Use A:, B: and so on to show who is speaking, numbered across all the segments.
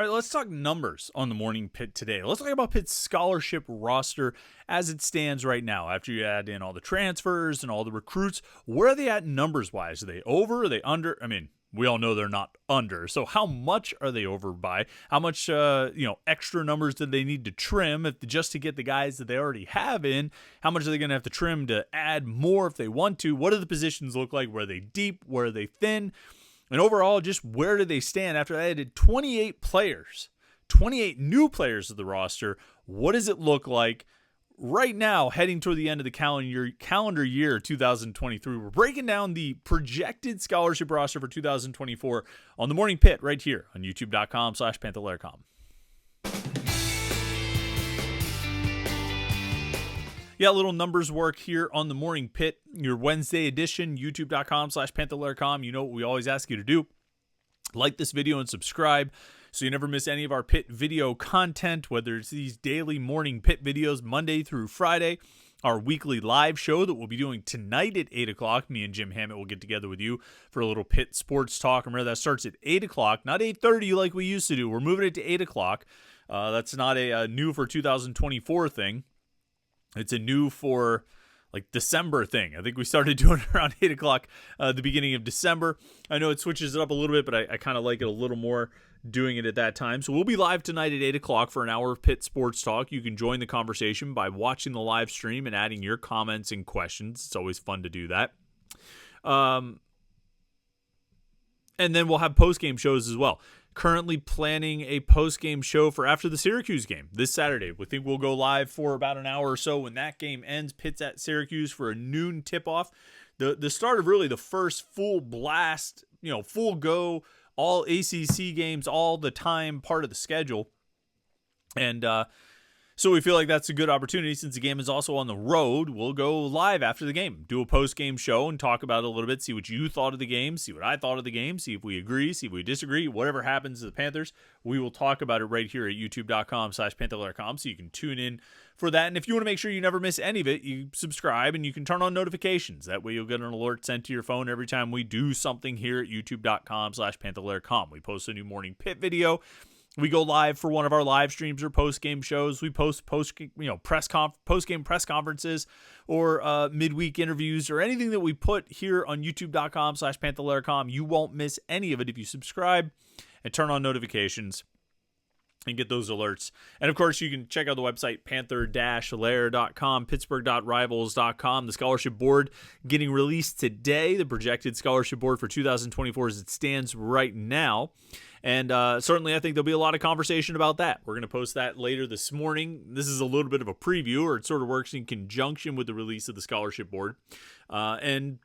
A: All right, let's talk numbers on the Morning Pitt today. Let's talk about Pitt's scholarship roster as it stands right now. After you add in all the transfers and all the recruits, where are they at numbers-wise? Are they over? Are they under? I mean, we all know they're not under. So how much are they over by? How much extra numbers do they need to trim just to get the guys that they already have in? How much are they going to have to trim to add more if they want to? What do the positions look like? Where are they deep? Where are they thin? And overall, just where do they stand after they added 28 players, 28 new players to the roster? What does it look like right now heading toward the end of the calendar year 2023? We're breaking down the projected scholarship roster for 2024 on the Morning Pitt right here on youtube.com/Panther-Lair.com. Yeah, a little numbers work here on the Morning Pitt, your Wednesday edition, youtube.com/Panther-Lair.com. You know what we always ask you to do. Like this video and subscribe so you never miss any of our Pitt video content, whether it's these daily Morning Pitt videos Monday through Friday, our weekly live show that we'll be doing tonight at 8 o'clock. Me and Jim Hammett will get together with you for a little Pitt sports talk. Remember, that starts at 8 o'clock, not 8:30 like we used to do. We're moving it to 8 o'clock. That's not a new for 2024 thing. It's a new for like December thing. I think we started doing it around 8 o'clock the beginning of December. I know it switches it up a little bit, but I kind of like it a little more doing it at that time. So we'll be live tonight at 8 o'clock for an hour of Pitt Sports Talk. You can join the conversation by watching the live stream and adding your comments and questions. It's always fun to do that. And then we'll have post-game shows as well. Currently planning a post-game show for after the Syracuse game this Saturday. We think we'll go live for about an hour or so when that game ends. Pitt's at Syracuse for a noon tip-off. The start of really the first full blast, full go, all ACC games all the time, part of the schedule. And so we feel like that's a good opportunity since the game is also on the road. We'll go live after the game, do a post-game show and talk about it a little bit, see what you thought of the game, see what I thought of the game, see if we agree, see if we disagree. Whatever happens to the Panthers, we will talk about it right here at youtube.com/Panther-Lair.com, so you can tune in for that. And if you want to make sure you never miss any of it, you subscribe and you can turn on notifications. That way you'll get an alert sent to your phone every time we do something here at youtube.com/Panther-Lair.com. We post a new Morning Pitt video. We go live for one of our live streams or post-game shows. We post post-game press conferences or midweek interviews or anything that we put here on youtube.com/Panther-Lair.com. You won't miss any of it if you subscribe and turn on notifications and get those alerts. And, of course, you can check out the website, Panther-Lair.com, Pittsburgh.rivals.com. The scholarship board getting released today, the projected scholarship board for 2024 as it stands right now. And certainly I think there'll be a lot of conversation about that. We're going to post that later this morning. This is a little bit of a preview, or it sort of works in conjunction with the release of the scholarship board. And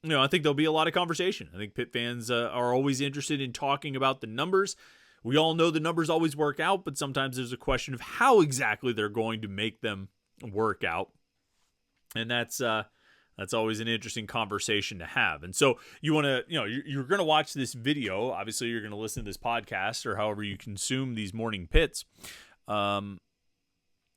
A: I think there'll be a lot of conversation. I think Pitt fans are always interested in talking about the numbers. We all know the numbers always work out, but sometimes there's a question of how exactly they're going to make them work out. And that's always an interesting conversation to have. And so you want to, you're going to watch this video. Obviously, you're going to listen to this podcast or however you consume these Morning Pits.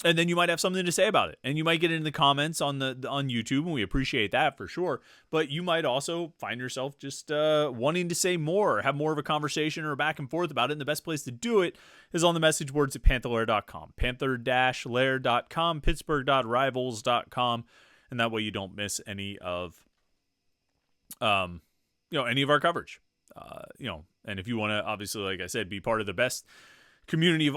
A: And then you might have something to say about it. And you might get into the comments on YouTube, and we appreciate that for sure. But you might also find yourself just wanting to say more or have more of a conversation or a back and forth about it. And the best place to do it is on the message boards at Panther-Lair.com. Panther-Lair.com, Pittsburgh.rivals.com. And that way you don't miss any of any of our coverage. And if you want to, obviously, like I said, be part of the best community of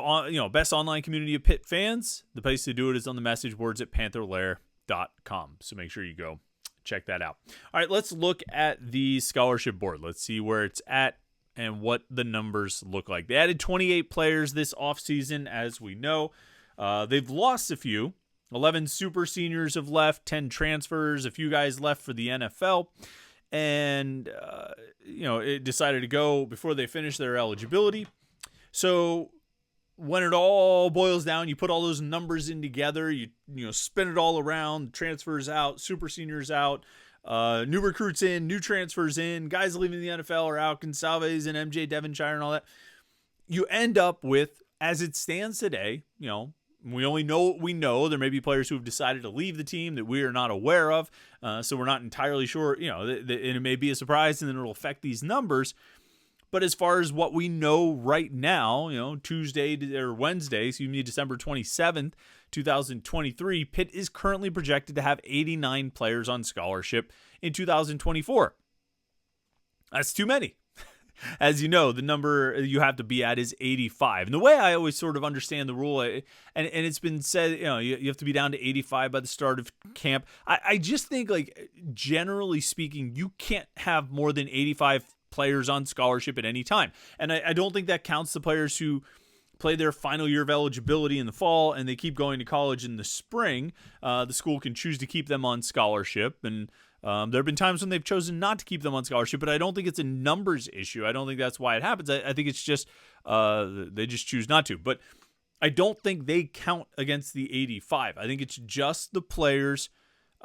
A: best online community of Pitt fans, the place to do it is on the message boards at Panther-Lair.com. So make sure you go check that out. All right, let's look at the scholarship board. Let's see where it's at and what the numbers look like. They added 28 players this offseason, as we know. They've lost a few. 11 super seniors have left, 10 transfers, a few guys left for the NFL. And, it decided to go before they finished their eligibility. So when it all boils down, you put all those numbers in together, you spin it all around, transfers out, super seniors out, new recruits in, new transfers in, guys leaving the NFL are out, Gonsalves and MJ Devonshire and all that. You end up with, as it stands today, we only know what we know. There may be players who have decided to leave the team that we are not aware of. So we're not entirely sure, and it may be a surprise and then it'll affect these numbers. But as far as what we know right now, Wednesday, December 27th, 2023, Pitt is currently projected to have 89 players on scholarship in 2024. That's too many. As you know, the number you have to be at is 85. And the way I always sort of understand the rule, and it's been said, you have to be down to 85 by the start of camp. I just think, like, generally speaking, you can't have more than 85 players on scholarship at any time. And I don't think that counts the players who play their final year of eligibility in the fall and they keep going to college in the spring. The school can choose to keep them on scholarship, and there have been times when they've chosen not to keep them on scholarship, but I don't think it's a numbers issue. I don't think that's why it happens. I think it's just they just choose not to. But I don't think they count against the 85. I think it's just the players.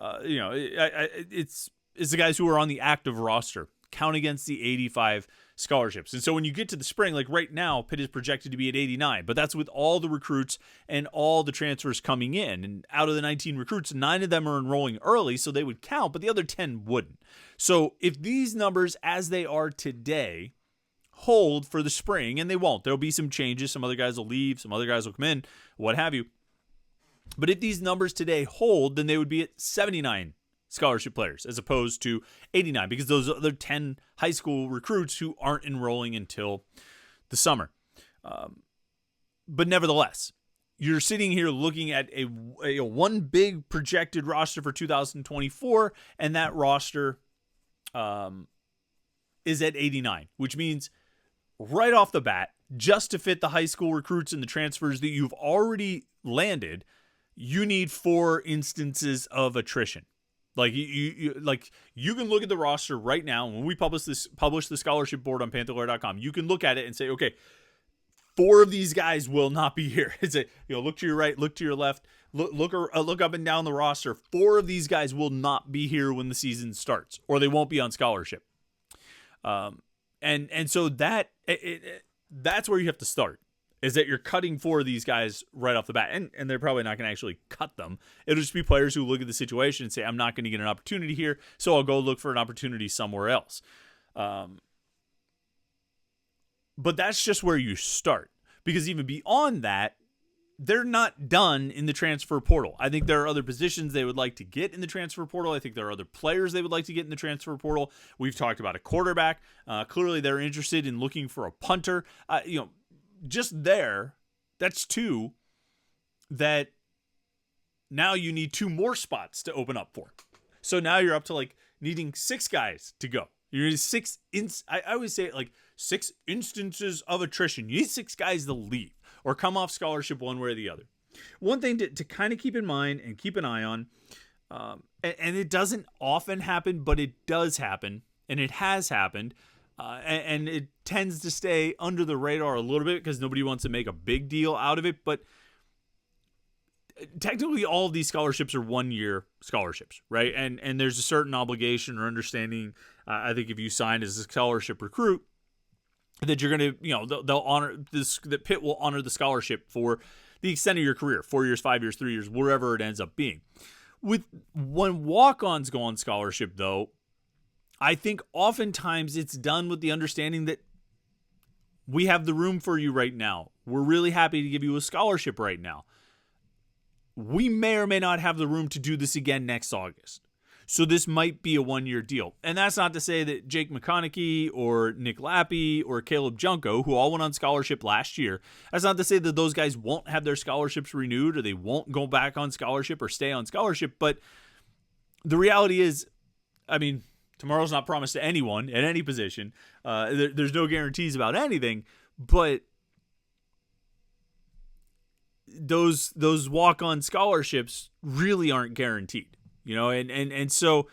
A: It's the guys who are on the active roster count against the 85 scholarships. And so when you get to the spring, like right now, Pitt is projected to be at 89, but that's with all the recruits and all the transfers coming in. And out of the 19 recruits, 9 of them are enrolling early, so they would count, but the other 10 wouldn't. So if these numbers as they are today hold for the spring, and they won't, there'll be some changes. Some other guys will leave, some other guys will come in, what have you. But if these numbers today hold, then they would be at 79 scholarship players as opposed to 89, because those other 10 high school recruits who aren't enrolling until the summer. But nevertheless, you're sitting here looking at a one big projected roster for 2024, and that roster is at 89, which means right off the bat, just to fit the high school recruits and the transfers that you've already landed, you need 4 instances of attrition. Like you can look at the roster right now. When we publish the scholarship board on Panther-Lair.com, you can look at it and say, okay, 4 of these guys will not be here. It's look to your right, look to your left, look up and down the roster. 4 of these guys will not be here when the season starts, or they won't be on scholarship. And so that's where you have to start. Is that you're cutting 4 of these guys right off the bat. And they're probably not going to actually cut them. It'll just be players who look at the situation and say, I'm not going to get an opportunity here, so I'll go look for an opportunity somewhere else. But that's just where you start. Because even beyond that, they're not done in the transfer portal. I think there are other positions they would like to get in the transfer portal. I think there are other players they would like to get in the transfer portal. We've talked about a quarterback. Clearly, they're interested in looking for a punter. Just there, that's 2 that now you need 2 more spots to open up for. So now you're up to needing 6 guys to go. You need 6. I always say 6 instances of attrition. You need 6 guys to leave or come off scholarship one way or the other. One thing to kind of keep in mind and keep an eye on, and it doesn't often happen, but it does happen, and it has happened. And it tends to stay under the radar a little bit because nobody wants to make a big deal out of it. But technically, all of these scholarships are 1-year scholarships, right? And there's a certain obligation or understanding. I think if you sign as a scholarship recruit, that you're going to, they'll honor this. That Pitt will honor the scholarship for the extent of your career, 4 years, 5 years, 3 years, wherever it ends up being. When walk-ons go on scholarship, though, I think oftentimes it's done with the understanding that we have the room for you right now. We're really happy to give you a scholarship right now. We may or may not have the room to do this again next August. So this might be a 1-year deal. And that's not to say that Jake McConaughey or Nick Lappy or Caleb Junko, who all went on scholarship last year, that's not to say that those guys won't have their scholarships renewed or they won't go back on scholarship or stay on scholarship. But the reality is, tomorrow's not promised to anyone at any position. There's no guarantees about anything, but those walk-on scholarships really aren't guaranteed, and so,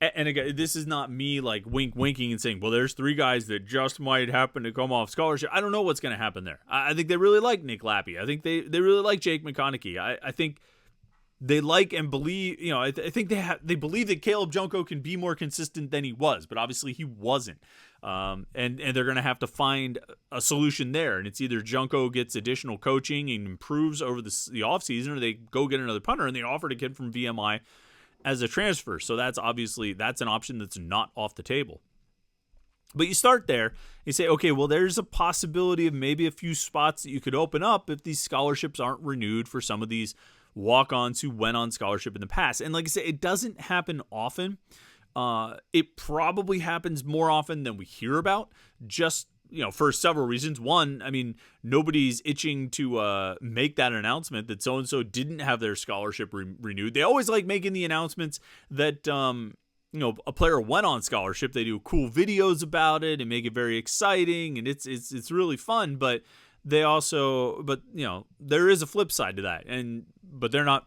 A: and again, this is not me winking and saying, well, there's 3 guys that just might happen to come off scholarship. I don't know what's going to happen there. I think they really like Nick Lappy. I think they really like Jake McConaughey. I think they like and believe, I think they believe that Caleb Junko can be more consistent than he was, but obviously he wasn't. And they're going to have to find a solution there. And it's either Junko gets additional coaching and improves over the offseason, or they go get another punter and they offer a kid from VMI as a transfer. So that's an option that's not off the table. But you start there. You say, okay, well, there's a possibility of maybe a few spots that you could open up if these scholarships aren't renewed for some of these walk-ons who went on scholarship in the past. And like I said, it doesn't happen often. It probably happens more often than we hear about, just for several reasons. One, I mean, nobody's itching to make that announcement that so-and-so didn't have their scholarship renewed. They always like making the announcements that a player went on scholarship. They do cool videos about it and make it very exciting, and it's really fun. But there is a flip side to that, but they're not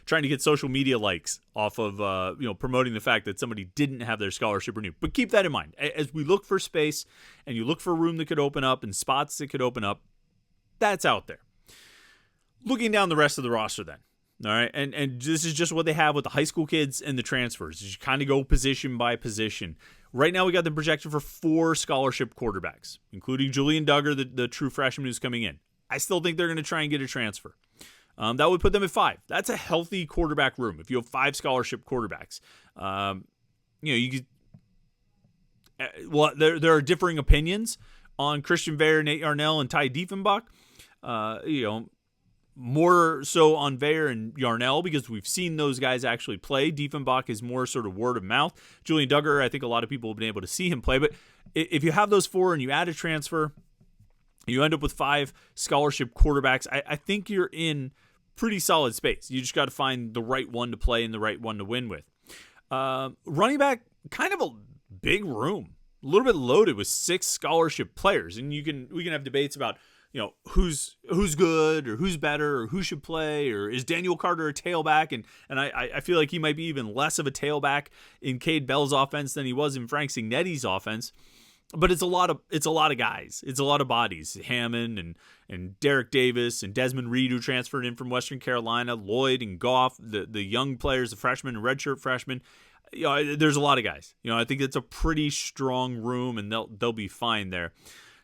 A: trying to get social media likes off of promoting the fact that somebody didn't have their scholarship renewed. But keep that in mind as we look for space and you look for room that could open up and spots that could open up. That's out there. Looking down the rest of the roster, then. All right, and this is just what they have with the high school kids and the transfers. You kind of go position by position. Right now, we got them projected for 4 scholarship quarterbacks, including Julian Duggar, the true freshman who's coming in. I still think they're going to try and get a transfer. That would put them at 5. That's a healthy quarterback room. If you have 5 scholarship quarterbacks, you could. Well, there are differing opinions on Christian Veyer, Nate Yarnell, and Ty Diefenbach. More so on Veyer and Yarnell because we've seen those guys actually play. Diefenbach is more sort of word of mouth. Julian Duggar, I think a lot of people have been able to see him play. But if you have those 4 and you add a transfer, you end up with 5 scholarship quarterbacks. I think you're in pretty solid space. You just got to find the right one to play and the right one to win with. Running back, kind of a big room. A little bit loaded with 6 scholarship players. And we can have debates about who's good or who's better or who should play, or is Daniel Carter a tailback? And I feel like he might be even less of a tailback in Cade Bell's offense than he was in Frank Signetti's offense. But it's a lot of guys. It's a lot of bodies. Hammond and Derek Davis and Desmond Reed, who transferred in from Western Carolina, Lloyd and Goff, the young players, the freshmen and redshirt freshmen. There's a lot of guys. I think it's a pretty strong room, and they'll be fine there.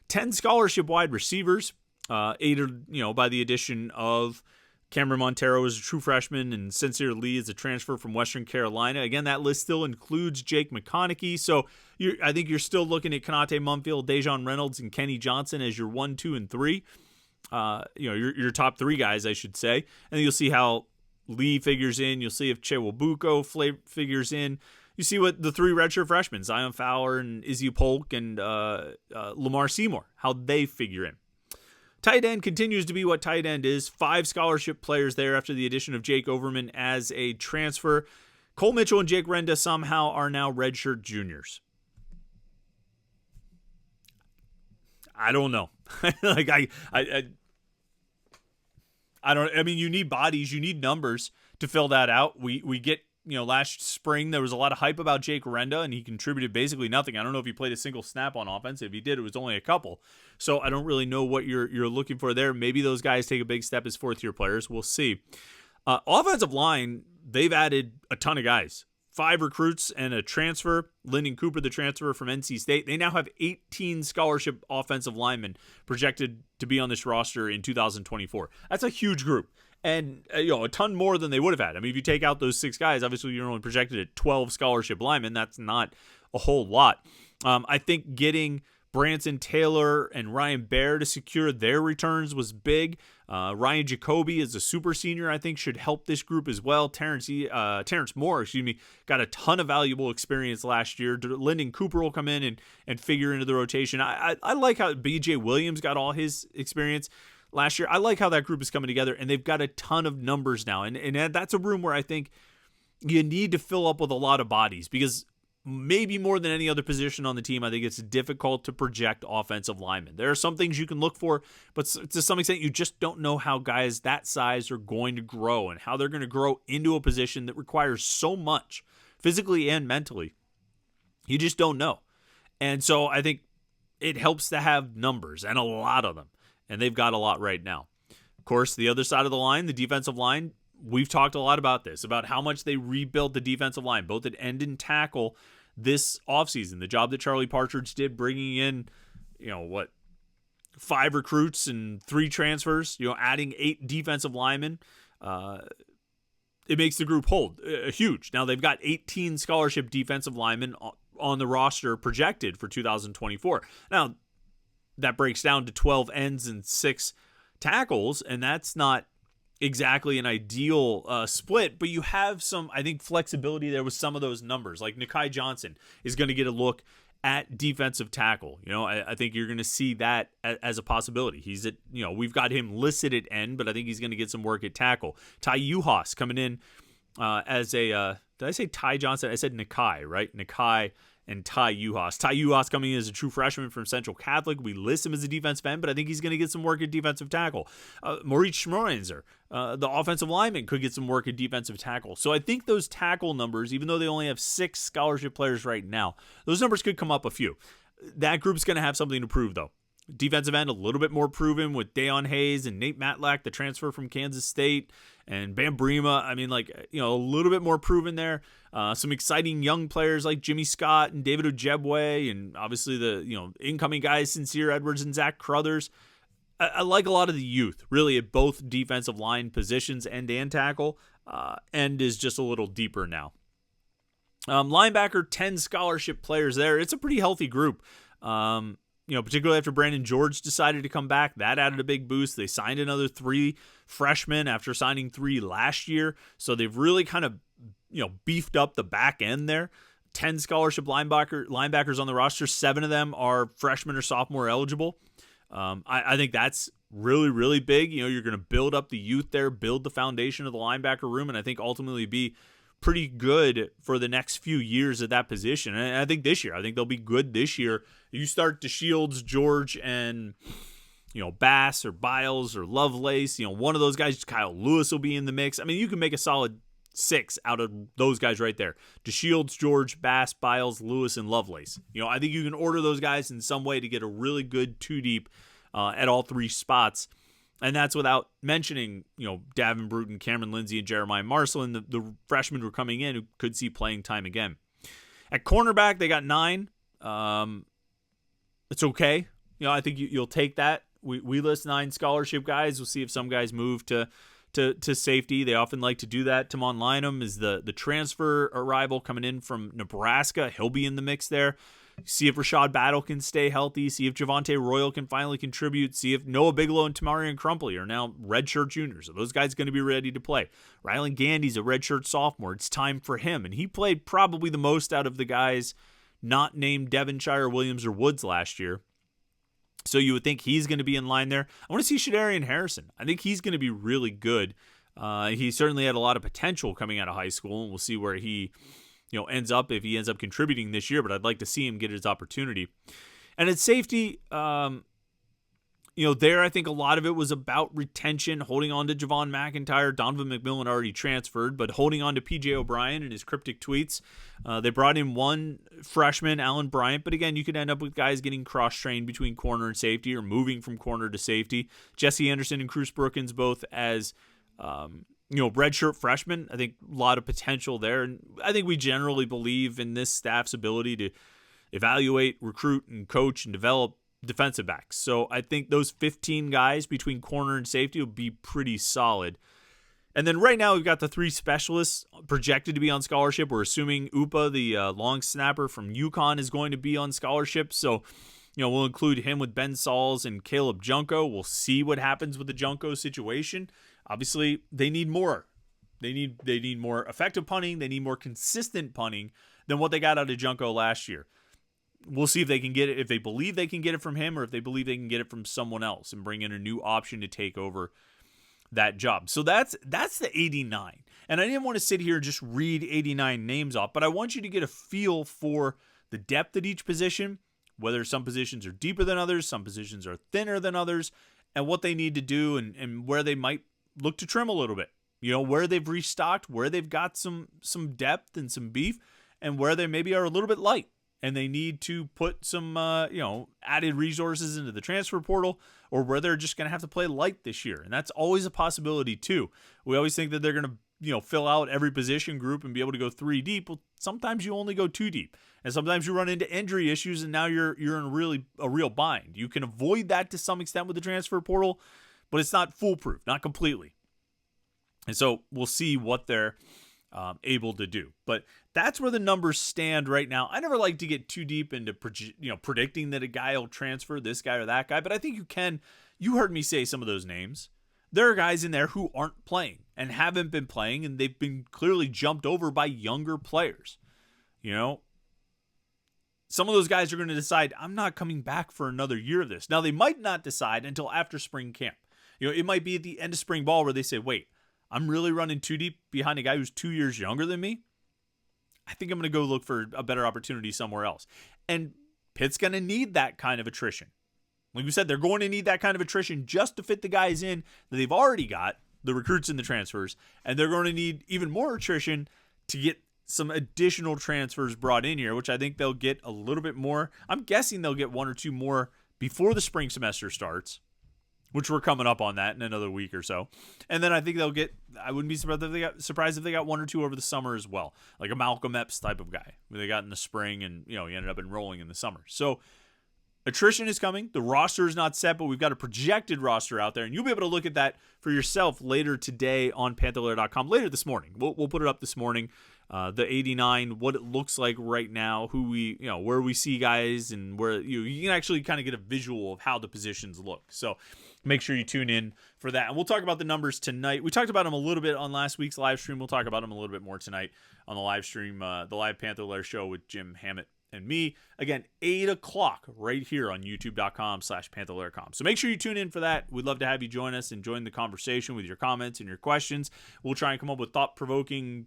A: 10 scholarship wide receivers. Aided, by the addition of Cameron Montero as a true freshman and Sincere Lee as a transfer from Western Carolina. Again, that list still includes Jake McConaughey. So I think you're still looking at Kanate Mumfield, Dejon Reynolds, and Kenny Johnson as your 1, 2, and 3. Your top 3 guys, I should say. And then you'll see how Lee figures in. You'll see if Chewabuko figures in. You see what the 3 redshirt freshmen, Zion Fowler and Izzy Polk and Lamar Seymour, how they figure in. Tight end continues to be what tight end is. 5 scholarship players there after the addition of Jake Overman as a transfer. Cole Mitchell and Jake Renda somehow are now redshirt juniors. I don't know. I don't. I mean, you need bodies, you need numbers to fill that out. We get. Last spring there was a lot of hype about Jake Renda, and he contributed basically nothing. I don't know if he played a single snap on offense. If he did, it was only a couple. So I don't really know what you're looking for there. Maybe those guys take a big step as 4th-year players. We'll see. Offensive line, they've added a ton of guys. 5 recruits and a transfer. Lyndon Cooper, the transfer from NC State. They now have 18 scholarship offensive linemen projected to be on this roster in 2024. That's a huge group. And, a ton more than they would have had. I mean, if you take out those 6 guys, obviously you're only projected at 12 scholarship linemen. That's not a whole lot. I think getting Branson Taylor and Ryan Baer to secure their returns was big. Ryan Jacoby is a super senior, I think, should help this group as well. Terrence Moore, got a ton of valuable experience last year. Lyndon Cooper will come in and figure into the rotation. I like how B.J. Williams got all his experience last year. I like how that group is coming together, and they've got a ton of numbers now. And that's a room where I think you need to fill up with a lot of bodies, because maybe more than any other position on the team, I think it's difficult to project offensive linemen. There are some things you can look for, but to some extent, you just don't know how guys that size are going to grow and how they're going to grow into a position that requires so much physically and mentally. You just don't know. And so I think it helps to have numbers, and a lot of them. And they've got a lot right now. Of course, the other side of the line, the defensive line, we've talked a lot about this, about how much they rebuilt the defensive line, both at end and tackle this offseason. The job that Charlie Partridge did, bringing in, 5 recruits and 3 transfers, adding 8 defensive linemen. It makes the group hold huge. Now they've got 18 scholarship defensive linemen on the roster projected for 2024. Now, that breaks down to 12 ends and 6 tackles, and that's not exactly an ideal split, but you have some, I think, flexibility there with some of those numbers. Like Nakai Johnson is going to get a look at defensive tackle. I think you're going to see that as a possibility. He's at, we've got him listed at end, but I think he's going to get some work at tackle. Ty Uhas coming in as a, did I say Ty Johnson? I said Nakai, right? Nakai and Ty Uhas. Ty Uhas coming in as a true freshman from Central Catholic. We list him as a defensive end, but I think he's going to get some work at defensive tackle. Maurice Schmorenzer, the offensive lineman, could get some work at defensive tackle. So I think those tackle numbers, even though they only have 6 scholarship players right now, those numbers could come up a few. That group's going to have something to prove, though. Defensive end, a little bit more proven with Dayon Hayes and Nate Matlack, the transfer from Kansas State, and Bam Brima. I mean, a little bit more proven there. Some exciting young players like Jimmy Scott and David Ojebwe, and obviously the incoming guys, Sincere Edwards and Zach Crothers. I like a lot of the youth, really, at both defensive line positions, end and tackle. End is just a little deeper now. Linebacker, 10 scholarship players there. It's a pretty healthy group. Particularly after Brandon George decided to come back, that added a big boost. They signed another 3 freshmen after signing 3 last year. So they've really kind of, beefed up the back end there. 10 scholarship linebackers on the roster. 7 of them are freshman or sophomore eligible. I think that's really, really big. You're going to build up the youth there, build the foundation of the linebacker room, and I think ultimately be pretty good for the next few years at that position. And I think this year, they'll be good this year. You start DeShields, George, and Bass or Biles or Lovelace. One of those guys, Kyle Lewis, will be in the mix. I mean, you can make a solid 6 out of those guys right there. DeShields, George, Bass, Biles, Lewis, and Lovelace. I think you can order those guys in some way to get a really good 2-deep at all 3 spots. And that's without mentioning, Davin Bruton, Cameron Lindsay, and Jeremiah Marshall, and the freshmen who are coming in who could see playing time again. At cornerback, they got 9. It's okay. I think you'll take that. We list 9 scholarship guys. We'll see if some guys move to safety. They often like to do that. Timon Lynham is the transfer arrival coming in from Nebraska. He'll be in the mix there. See if Rashad Battle can stay healthy. See if Javonte Royal can finally contribute. See if Noah Bigelow and Tamarian Crumpley are now redshirt juniors. Are those guys going to be ready to play? Rylan Gandy's a redshirt sophomore. It's time for him. And he played probably the most out of the guys not named Devonshire, Williams, or Woods last year. So you would think he's going to be in line there. I want to see Shadarian Harrison. I think he's going to be really good. He certainly had a lot of potential coming out of high school, and we'll see where he ends up, if he ends up contributing this year, but I'd like to see him get his opportunity. And at safety, there I think a lot of it was about retention, holding on to Javon McIntyre. Donovan McMillan already transferred, but holding on to PJ O'Brien and his cryptic tweets. They brought in 1 freshman, Alan Bryant, but again, you could end up with guys getting cross-trained between corner and safety or moving from corner to safety. Jesse Anderson and Cruz Brookins both as redshirt freshmen. I think a lot of potential there. And I think we generally believe in this staff's ability to evaluate, recruit, and coach and develop defensive backs. So I think those 15 guys between corner and safety will be pretty solid. And then right now we've got the 3 specialists projected to be on scholarship. We're assuming Upa, the long snapper from UConn, is going to be on scholarship. So, we'll include him with Ben Sauls and Caleb Junko. We'll see what happens with the Junko situation. Obviously, they need more. They need more effective punting. They need more consistent punting than what they got out of Junko last year. We'll see if they can get it, if they believe they can get it from him, or if they believe they can get it from someone else and bring in a new option to take over that job. So that's the 89. And I didn't want to sit here and just read 89 names off, but I want you to get a feel for the depth at each position, whether some positions are deeper than others, some positions are thinner than others, and what they need to do and where they might look to trim a little bit. Where they've restocked, where they've got some depth and some beef, and where they maybe are a little bit light and they need to put some added resources into the transfer portal, or where they're just going to have to play light this year. And that's always a possibility too. We always think that they're going to fill out every position group and be able to go 3 deep. Well, sometimes you only go 2 deep, and sometimes you run into injury issues, and now you're in a real bind. You can avoid that to some extent with the transfer portal, but it's not foolproof, not completely. And so we'll see what their able to do. But that's where the numbers stand right now. I never like to get too deep into predicting that a guy will transfer, this guy or that guy, but I think you can. You heard me say some of those names. There are guys in there who aren't playing and haven't been playing, and they've been clearly jumped over by younger players. Some of those guys are going to decide, I'm not coming back for another year of this. Now, they might not decide until after spring camp. It might be at the end of spring ball where they say, wait, I'm really running too deep behind a guy who's 2 years younger than me. I think I'm going to go look for a better opportunity somewhere else. And Pitt's going to need that kind of attrition. Like we said, they're going to need that kind of attrition just to fit the guys in that they've already got, the recruits and the transfers. And they're going to need even more attrition to get some additional transfers brought in here, which I think they'll get a little bit more. I'm guessing they'll get one or two more before the spring semester starts, which we're coming up on that in another week or so. And then I think they'll get, I wouldn't be surprised if they got one or two over the summer as well, like a Malcolm Epps type of guy who they got in the spring and, he ended up enrolling in the summer. So attrition is coming. The roster is not set, but we've got a projected roster out there, and you'll be able to look at that for yourself later today on Panther-Lair.com, later this morning. We'll put it up this morning. The 89, what it looks like right now, who we, where we see guys, and where you can actually kind of get a visual of how the positions look. So make sure you tune in for that. And we'll talk about the numbers tonight. We talked about them a little bit on last week's live stream. We'll talk about them a little bit more tonight on the live stream, the live Panther-Lair show with Jim Hammett and me. Again, 8 o'clock right here on youtube.com/Panther-Lair.com. So make sure you tune in for that. We'd love to have you join us and join the conversation with your comments and your questions. We'll try and come up with thought-provoking,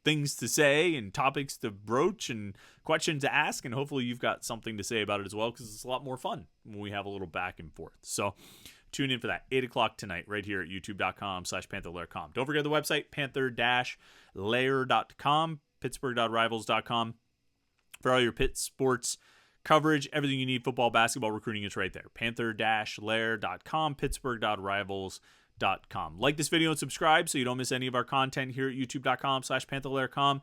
A: things to say and topics to broach and questions to ask. And hopefully you've got something to say about it as well, because it's a lot more fun when we have a little back and forth. So tune in for that 8 o'clock tonight right here at youtube.com/Panther-Lair.com. Don't forget the website, Panther-Lair.com, Pittsburgh.rivals.com. For all your Pitt sports coverage, everything you need, football, basketball, recruiting, is right there. Panther-Lair.com, Pittsburgh.rivals.com. Like this video and subscribe so you don't miss any of our content here at youtube.com/Panther-Lair.com.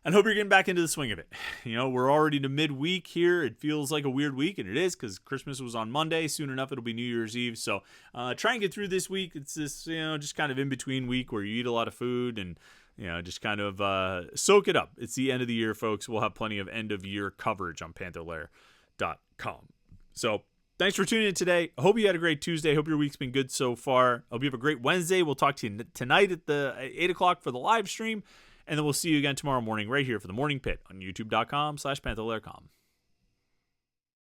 A: And hope you're getting back into the swing of it. We're already to midweek here. It feels like a weird week, and it is, because Christmas was on Monday. Soon enough, it'll be New Year's Eve. So try and get through this week. It's this, just kind of in-between week where you eat a lot of food and just kind of soak it up. It's the end of the year, folks. We'll have plenty of end-of-year coverage on Panther-Lair.com. So thanks for tuning in today. I hope you had a great Tuesday. I hope your week's been good so far. I hope you have a great Wednesday. We'll talk to you tonight at 8 o'clock for the live stream, and then we'll see you again tomorrow morning right here for the Morning Pit on youtube.com/Panther-Lair.com.